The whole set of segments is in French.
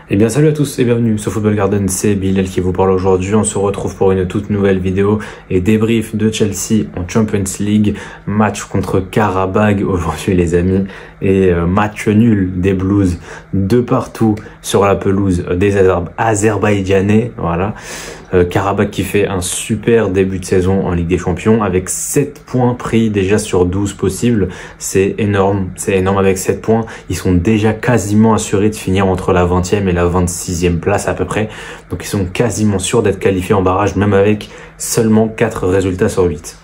Eh bien salut à tous et bienvenue sur Football Garden, c'est Bilal qui vous parle aujourd'hui. On se retrouve pour une toute nouvelle vidéo et débrief de Chelsea en Champions League. Match contre Qarabağ aujourd'hui les amis et match nul des Blues de partout sur la pelouse des Azerbaïdjanais. Voilà. Qarabağ qui fait un super début de saison en Ligue des Champions avec 7 points pris déjà sur 12 possibles. C'est énorme avec 7 points. Ils sont déjà quasiment assurés de finir entre la 20e et la 26e place à peu près. Donc ils sont quasiment sûrs d'être qualifiés en barrage même avec seulement 4 résultats sur 8.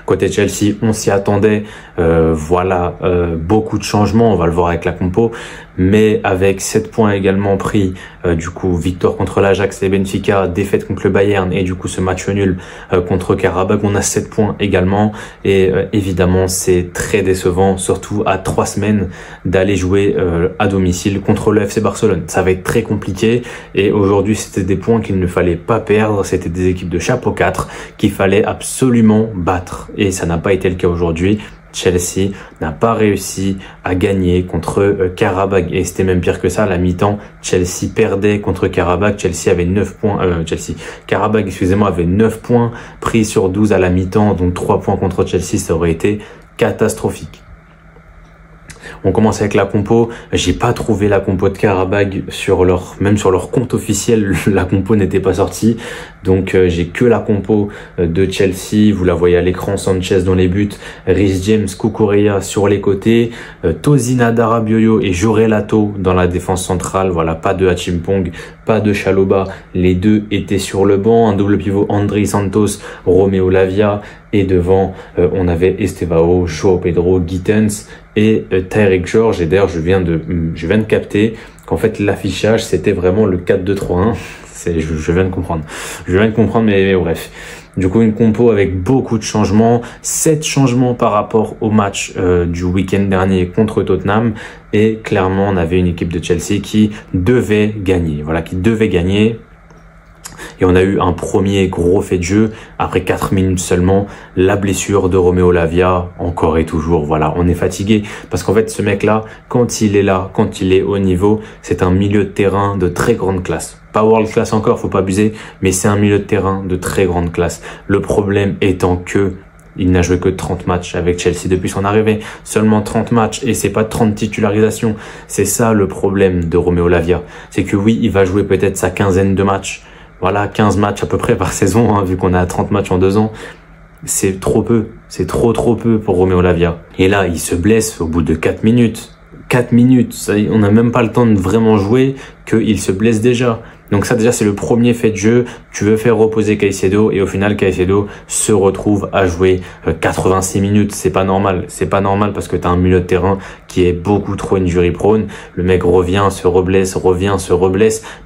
Côté Chelsea, on s'y attendait, beaucoup de changements, on va le voir avec la compo, mais avec 7 points également pris, du coup victoire contre l'Ajax et Benfica, défaite contre le Bayern et du coup ce match nul contre Qarabağ, on a 7 points également et évidemment c'est très décevant, surtout à 3 semaines d'aller jouer à domicile contre le FC Barcelone. Ça va être très compliqué et aujourd'hui c'était des points qu'il ne fallait pas perdre, c'était des équipes de chapeau 4 qu'il fallait absolument battre. Et ça n'a pas été le cas aujourd'hui. Chelsea n'a pas réussi à gagner contre Qarabağ. Et c'était même pire que ça. À la mi-temps, Chelsea perdait contre Qarabağ. Chelsea avait 9 points. Qarabağ, excusez-moi, avait 9 points pris sur 12 à la mi-temps. Donc 3 points contre Chelsea, ça aurait été catastrophique. On commence avec la compo. J'ai pas trouvé la compo de Qarabağ même sur leur compte officiel. La compo n'était pas sortie. Donc j'ai que la compo de Chelsea. Vous la voyez à l'écran. Sanchez dans les buts, Reece James, Cucurella sur les côtés, Tosin Darabioyo et Jorel Ato dans la défense centrale. Voilà, pas de Achimpong, pas de Chalobah. Les deux étaient sur le banc. Un double pivot André Santos, Romeo Lavia. Et devant, on avait Estevao, João Pedro, Gittens et Tyrick George. Et d'ailleurs, je viens de capter qu'en fait, l'affichage, c'était vraiment le 4-2-3-1. Je viens de comprendre. Mais bref. Du coup, une compo avec beaucoup de changements. 7 changements par rapport au match du week-end dernier contre Tottenham. Et clairement, on avait une équipe de Chelsea qui devait gagner. Voilà, qui devait gagner. Et on a eu un premier gros fait de jeu, après 4 minutes seulement, la blessure de Romeo Lavia, encore et toujours, voilà, on est fatigué, parce qu'en fait ce mec-là, quand il est au niveau, c'est un milieu de terrain de très grande classe. Pas world class encore, faut pas abuser, mais c'est un milieu de terrain de très grande classe. Le problème étant que il n'a joué que 30 matchs avec Chelsea depuis son arrivée. Seulement 30 matchs et c'est pas 30 titularisations. C'est ça le problème de Romeo Lavia. C'est que oui, il va jouer peut-être sa quinzaine de matchs. Voilà, 15 matchs à peu près par saison, hein, vu qu'on a 30 matchs en 2 ans. C'est trop peu. C'est trop peu pour Romeo Lavia. Et là, il se blesse au bout de 4 minutes. 4 minutes. Ça, on n'a même pas le temps de vraiment jouer qu'il se blesse déjà. Donc ça déjà c'est le premier fait de jeu, tu veux faire reposer Caicedo et au final Caicedo se retrouve à jouer 86 minutes, c'est pas normal parce que tu as un milieu de terrain qui est beaucoup trop injury prone, le mec revient, se reblesse,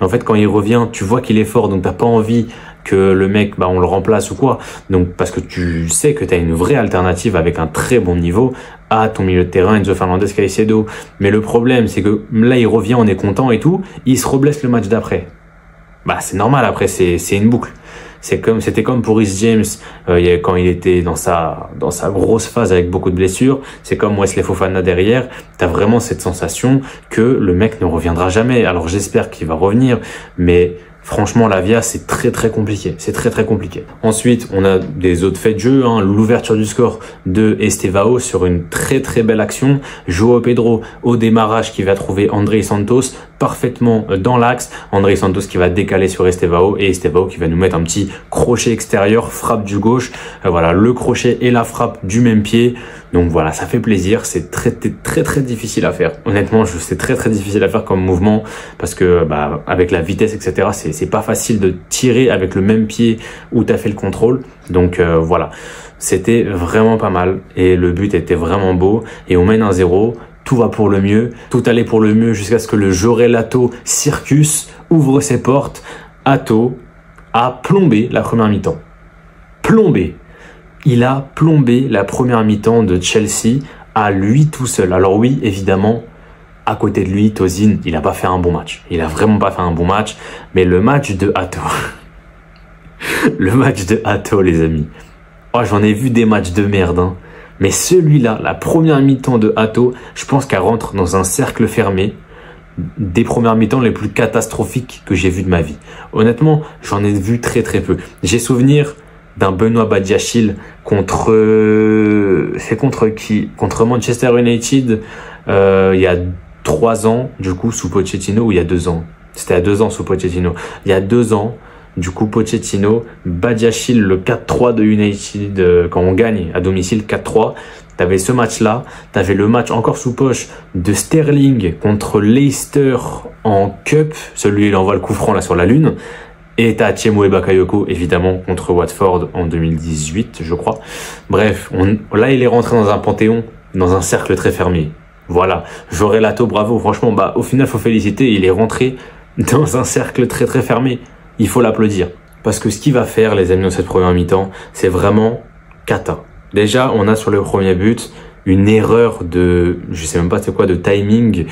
mais en fait quand il revient tu vois qu'il est fort donc t'as pas envie que le mec on le remplace ou quoi, donc parce que tu sais que tu as une vraie alternative avec un très bon niveau à ton milieu de terrain Enzo Fernandez, Caicedo, mais le problème c'est que là il revient, on est content et tout, il se reblesse le match d'après. C'est normal, après c'est une boucle. C'était comme pour Reece James quand il était dans sa grosse phase avec beaucoup de blessures, c'est comme Wesley Fofana derrière, t'as vraiment cette sensation que le mec ne reviendra jamais. Alors j'espère qu'il va revenir, mais franchement, Lavia, c'est très compliqué. C'est très compliqué. Ensuite, on a des autres faits de jeu, hein. L'ouverture du score de Estevao sur une très belle action. João Pedro au démarrage qui va trouver André Santos parfaitement dans l'axe. André Santos qui va décaler sur Estevao et Estevao qui va nous mettre un petit crochet extérieur, frappe du gauche. Voilà, le crochet et la frappe du même pied. Donc voilà, ça fait plaisir. C'est très difficile à faire. Honnêtement, c'est très difficile à faire comme mouvement parce que avec la vitesse, etc., c'est pas facile de tirer avec le même pied où tu as fait le contrôle. Donc voilà, c'était vraiment pas mal et le but était vraiment beau et on mène 1-0. Tout va pour le mieux, tout allait pour le mieux jusqu'à ce que le Jorel Ato Circus ouvre ses portes. Ato a plombé la première mi-temps. Il a plombé la première mi-temps de Chelsea à lui tout seul. Alors oui, évidemment, à côté de lui, Tosin, il n'a pas fait un bon match. Il a vraiment pas fait un bon match. Mais le match de Ato, les amis. Oh, j'en ai vu des matchs de merde, hein. Mais celui-là, la première mi-temps de Ato, je pense qu'elle rentre dans un cercle fermé. des premières mi-temps les plus catastrophiques que j'ai vues de ma vie. Honnêtement, j'en ai vu très très peu. J'ai souvenir d'un Benoît Badiachil c'est contre qui? Contre Manchester United, il y a 3 ans, du coup, sous Pochettino, ou il y a 2 ans? C'était à 2 ans sous Pochettino. Il y a 2 ans, du coup, Pochettino, Badiachil, le 4-3 de United, quand on gagne à domicile 4-3, t'avais ce match-là, t'avais le match encore sous poche de Sterling contre Leicester en Cup, celui il envoie le coup franc là sur la lune, et t'as Tiémoué Bakayoko évidemment contre Watford en 2018, je crois. Bref, là il est rentré dans un panthéon, dans un cercle très fermé. Voilà, Jorge Lato, bravo, franchement, au final faut féliciter, il est rentré dans un cercle très très fermé. Il faut l'applaudir. Parce que ce qu'il va faire, les amis, dans cette première mi-temps, c'est vraiment cata. Déjà, on a sur le premier but une erreur de, je sais même pas c'est quoi, de timing.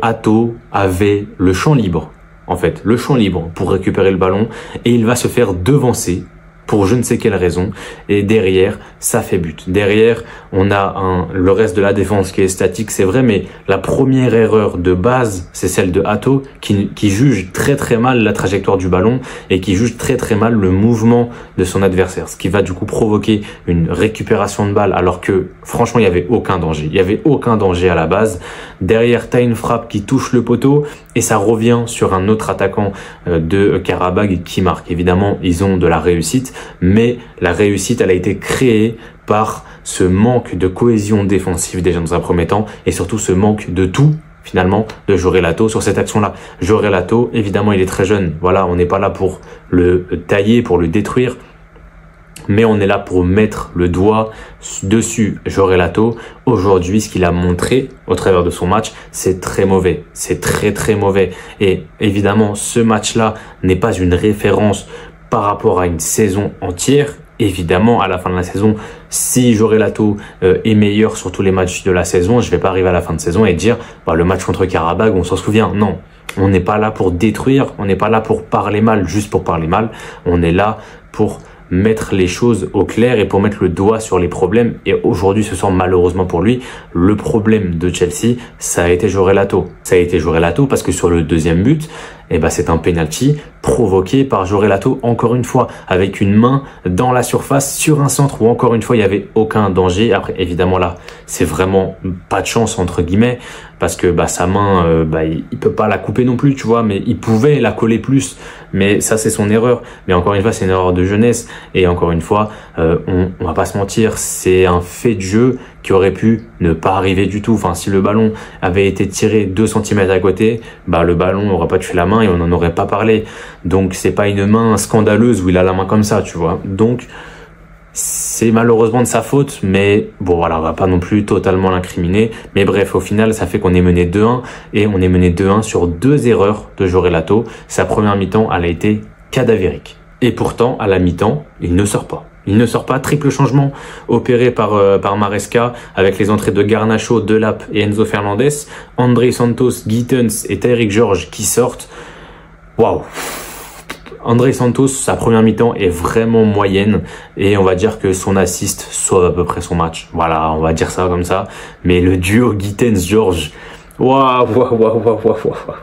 Ato avait le champ libre, en fait, le champ libre pour récupérer le ballon et il va se faire devancer pour je ne sais quelle raison, et derrière, ça fait but. Derrière, on a le reste de la défense qui est statique, c'est vrai, mais la première erreur de base, c'est celle de Hato, qui juge très très mal la trajectoire du ballon, et qui juge très très mal le mouvement de son adversaire, ce qui va du coup provoquer une récupération de balle, alors que, franchement, il y avait aucun danger. Il y avait aucun danger à la base. Derrière, t'as une frappe qui touche le poteau, et ça revient sur un autre attaquant de Qarabağ qui marque. Évidemment, ils ont de la réussite, mais la réussite, elle a été créée par ce manque de cohésion défensive déjà dans un premier temps, et surtout ce manque de tout, finalement, de Jorge Lato sur cette action-là. Jorge Lato, évidemment, il est très jeune. Voilà, on n'est pas là pour le tailler, pour le détruire, mais on est là pour mettre le doigt dessus. Jorge Lato, aujourd'hui, ce qu'il a montré au travers de son match, c'est très mauvais. C'est très très mauvais. Et évidemment, ce match-là n'est pas une référence par rapport à une saison entière. Évidemment, à la fin de la saison, si Jorge Lato est meilleur sur tous les matchs de la saison, je vais pas arriver à la fin de saison et dire le match contre Qarabağ, on s'en souvient. Non, on n'est pas là pour détruire, on n'est pas là pour parler mal juste pour parler mal. On est là pour mettre les choses au clair et pour mettre le doigt sur les problèmes. Et aujourd'hui, ce soir, malheureusement pour lui, le problème de Chelsea, ça a été Jorge Lato. Ça a été Jorge Lato parce que sur le deuxième but, c'est un penalty provoqué par Jorge Lato, encore une fois, avec une main dans la surface sur un centre où encore une fois, il n'y avait aucun danger. Après, évidemment, là, c'est vraiment pas de chance, entre guillemets, parce que sa main, il peut pas la couper non plus, tu vois, mais il pouvait la coller plus. Mais ça, c'est son erreur. Mais encore une fois, c'est une erreur de jeunesse. Et encore une fois, on va pas se mentir, c'est un fait de jeu qui aurait pu ne pas arriver du tout. Enfin, si le ballon avait été tiré 2 cm à côté, le ballon n'aurait pas touché la main et on n'en aurait pas parlé. Donc, c'est pas une main scandaleuse où il a la main comme ça, tu vois. Donc, c'est malheureusement de sa faute, mais bon, voilà, on va pas non plus totalement l'incriminer. Mais bref, au final, ça fait qu'on est mené 2-1 et on est mené 2-1 sur 2 erreurs de Jorge Lato. Sa première mi-temps, elle a été cadavérique. Et pourtant, à la mi-temps, il ne sort pas. Il ne sort pas. Triple changement opéré par Maresca avec les entrées de Garnacho, Delap et Enzo Fernandez. André Santos, Gittens et Tyrick George qui sortent. Waouh! André Santos, sa première mi-temps est vraiment moyenne et on va dire que son assist sauve à peu près son match. Voilà, on va dire ça comme ça. Mais le duo Gittens-George, waouh,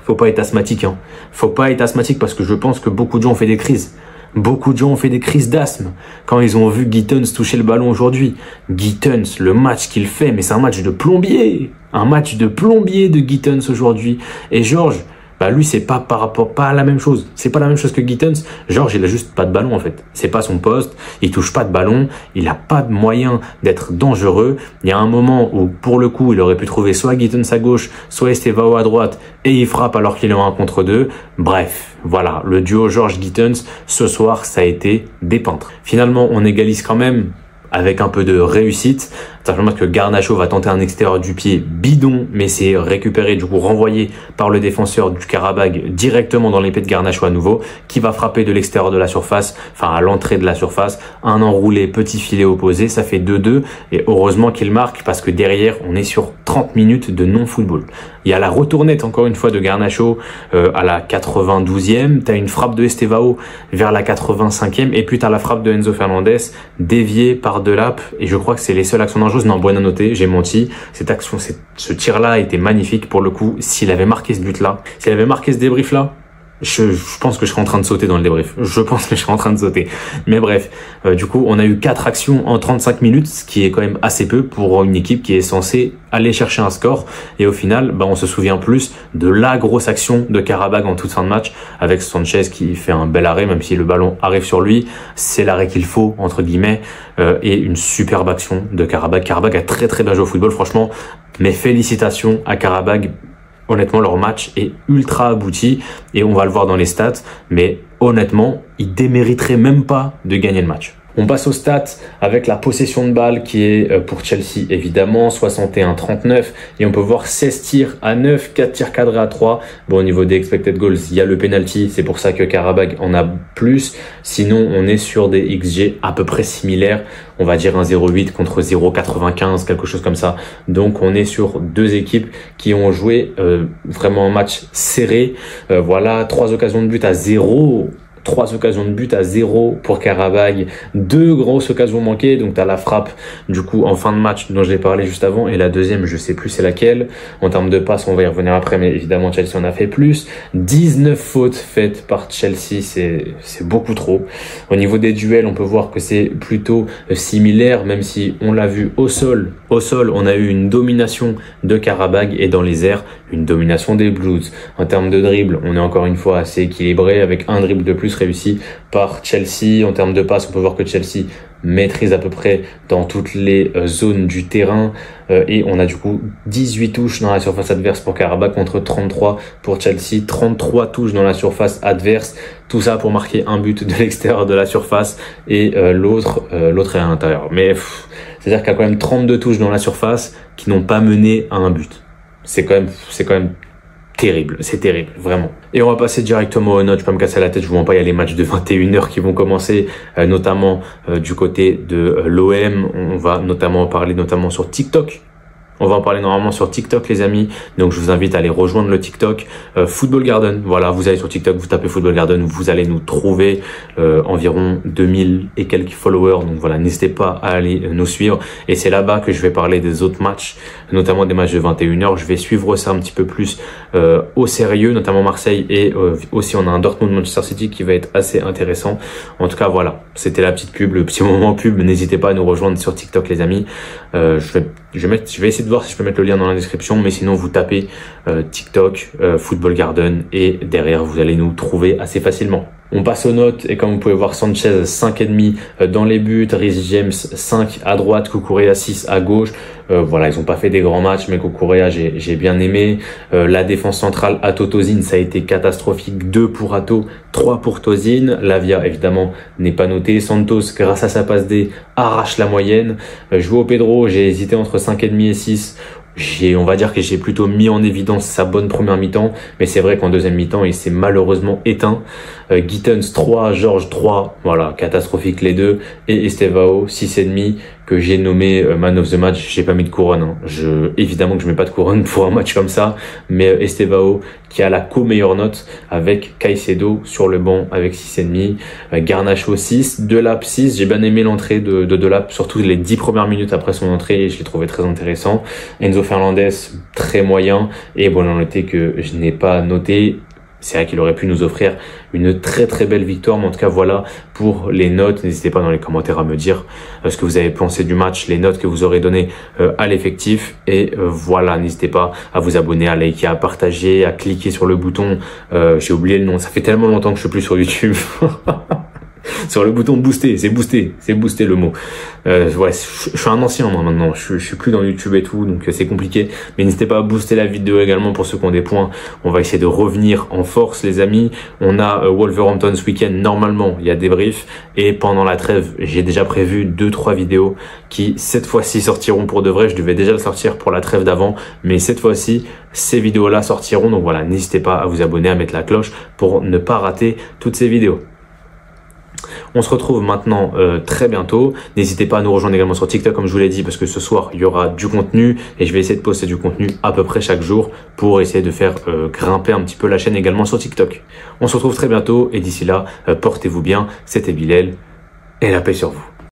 faut pas être asthmatique, hein. Faut pas être asthmatique parce que je pense que beaucoup de gens ont fait des crises. Beaucoup de gens ont fait des crises d'asthme quand ils ont vu Gittens toucher le ballon aujourd'hui. Gittens, le match qu'il fait, mais c'est un match de plombier. Un match de plombier de Gittens aujourd'hui. Et George, lui, c'est pas à la même chose. C'est pas la même chose que Gittens. George, il a juste pas de ballon, en fait. C'est pas son poste. Il touche pas de ballon. Il a pas de moyen d'être dangereux. Il y a un moment où, pour le coup, il aurait pu trouver soit Gittens à gauche, soit Estevao à droite, et il frappe alors qu'il est en 1 contre 2. Bref, voilà. Le duo George-Gittens, ce soir, ça a été des peintres. Finalement, on égalise quand même avec un peu de réussite. Simplement que Garnacho va tenter un extérieur du pied bidon, mais c'est récupéré, du coup renvoyé par le défenseur du Qarabağ directement dans l'épée de Garnacho à nouveau, qui va frapper de l'extérieur de la surface, enfin à l'entrée de la surface, un enroulé, petit filet opposé, ça fait 2-2, et heureusement qu'il marque parce que derrière on est sur 30 minutes de non-football. Il y a la retournette encore une fois de Garnacho à la 92e, t'as une frappe de Estevao vers la 85e, et puis t'as la frappe de Enzo Fernandez déviée par Delap, et je crois que c'est les seuls actions dangereuse. Non, buena note, j'ai menti. Cette action, ce tir-là était magnifique pour le coup. S'il avait marqué ce but-là, s'il avait marqué ce débrief-là, je pense que je serais en train de sauter dans le débrief. Je pense que je serais en train de sauter. Mais bref, du coup, on a eu 4 actions en 35 minutes, ce qui est quand même assez peu pour une équipe qui est censée aller chercher un score. Et au final, on se souvient plus de la grosse action de Qarabağ en toute fin de match, avec Sanchez qui fait un bel arrêt, même si le ballon arrive sur lui. C'est l'arrêt qu'il faut, entre guillemets, et une superbe action de Qarabağ. Qarabağ a très très bien joué au football, franchement. Mes félicitations à Qarabağ. Honnêtement, leur match est ultra abouti et on va le voir dans les stats. Mais honnêtement, ils démériteraient même pas de gagner le match. On passe aux stats avec la possession de balle qui est pour Chelsea évidemment 61-39 et on peut voir 16 tirs à 9, 4 tirs cadrés à 3. Bon, au niveau des expected goals, il y a le penalty, c'est pour ça que Qarabağ en a plus. Sinon, on est sur des XG à peu près similaires. On va dire un 0,8 contre 0,95, quelque chose comme ça. Donc, on est sur deux équipes qui ont joué vraiment un match serré. Voilà, 3 occasions de but à 0. 3 occasions de but à 0 pour Qarabağ, 2 grosses occasions manquées, donc tu as la frappe du coup en fin de match dont je l'ai parlé juste avant, et la deuxième je sais plus c'est laquelle. En termes de passes on va y revenir après, mais évidemment Chelsea en a fait plus. 19 fautes faites par Chelsea, c'est beaucoup trop. Au niveau des duels on peut voir que c'est plutôt similaire, même si on l'a vu au sol on a eu une domination de Qarabağ et dans les airs une domination des Blues. En termes de dribble on est encore une fois assez équilibré avec un dribble de plus réussi par Chelsea. En termes de passe, on peut voir que Chelsea maîtrise à peu près dans toutes les zones du terrain et on a du coup 18 touches dans la surface adverse pour Qarabağ contre 33 pour Chelsea, 33 touches dans la surface adverse, tout ça pour marquer un but de l'extérieur de la surface et l'autre est à l'intérieur. Mais c'est-à-dire qu'il y a quand même 32 touches dans la surface qui n'ont pas mené à un but. C'est quand même terrible, c'est terrible, vraiment. Et on va passer directement aux notes, je peux me casser la tête, je vous mens pas, il y a les matchs de 21h qui vont commencer, notamment du côté de l'OM, on va notamment parler sur TikTok. On va en parler normalement sur TikTok les amis, donc je vous invite à aller rejoindre le TikTok Football Garden. Voilà, vous allez sur TikTok, vous tapez Football Garden, vous allez nous trouver environ 2000 et quelques followers. Donc voilà, n'hésitez pas à aller nous suivre. Et c'est là-bas que je vais parler des autres matchs, notamment des matchs de 21h. Je vais suivre ça un petit peu plus au sérieux, notamment Marseille et aussi on a un Dortmund-Manchester City qui va être assez intéressant. En tout cas voilà, c'était la petite pub, le petit moment pub. N'hésitez pas à nous rejoindre sur TikTok les amis. Je vais essayer de voir si je peux mettre le lien dans la description, mais sinon vous tapez TikTok, Football Garden et derrière vous allez nous trouver assez facilement. On passe aux notes et comme vous pouvez voir Sanchez 5,5 dans les buts, Reece James 5 à droite, Cucurella 6 à gauche. Voilà, ils ont pas fait des grands matchs, mais Cucurella j'ai bien aimé. La défense centrale, Ato Tozin, ça a été catastrophique, 2 pour Ato, 3 pour Tozin. Lavia évidemment n'est pas noté. Santos grâce à sa passe D arrache la moyenne. João Pedro, j'ai hésité entre 5,5 et 6. On va dire que j'ai plutôt mis en évidence sa bonne première mi-temps, mais c'est vrai qu'en deuxième mi-temps, il s'est malheureusement éteint. Gittens 3, George 3, voilà, catastrophique les deux. Et Estevao 6,5 que j'ai nommé man of the match. J'ai pas mis de couronne, hein. Évidemment que je mets pas de couronne pour un match comme ça, mais Estevao qui a la co-meilleure note avec Caicedo sur le banc avec 6,5, Garnacho 6, Delap 6. J'ai bien aimé l'entrée de Delap, surtout les 10 premières minutes après son entrée, je l'ai trouvé très intéressant. Enzo Fernandez très moyen et Buonanotte que je n'ai pas noté. C'est vrai qu'il aurait pu nous offrir une très très belle victoire, mais en tout cas voilà pour les notes. N'hésitez pas dans les commentaires à me dire ce que vous avez pensé du match, les notes que vous aurez données à l'effectif. Et voilà, n'hésitez pas à vous abonner, à liker, à partager, à cliquer sur le bouton. J'ai oublié le nom, ça fait tellement longtemps que je suis plus sur YouTube. Sur le bouton booster, c'est booster le mot. Ouais, je suis un ancien moi maintenant, je suis plus dans YouTube et tout, donc c'est compliqué. Mais n'hésitez pas à booster la vidéo également pour ceux qui ont des points. On va essayer de revenir en force les amis. On a Wolverhampton ce week-end, normalement il y a des briefs. Et pendant la trêve, j'ai déjà prévu 2-3 vidéos qui cette fois-ci sortiront pour de vrai. Je devais déjà le sortir pour la trêve d'avant, mais cette fois-ci, ces vidéos-là sortiront. Donc voilà, n'hésitez pas à vous abonner, à mettre la cloche pour ne pas rater toutes ces vidéos. On se retrouve maintenant très bientôt. N'hésitez pas à nous rejoindre également sur TikTok comme je vous l'ai dit, parce que ce soir il y aura du contenu et je vais essayer de poster du contenu à peu près chaque jour pour essayer de faire grimper un petit peu la chaîne également sur TikTok. On se retrouve très bientôt et d'ici là, portez-vous bien. C'était Bilal et la paix sur vous.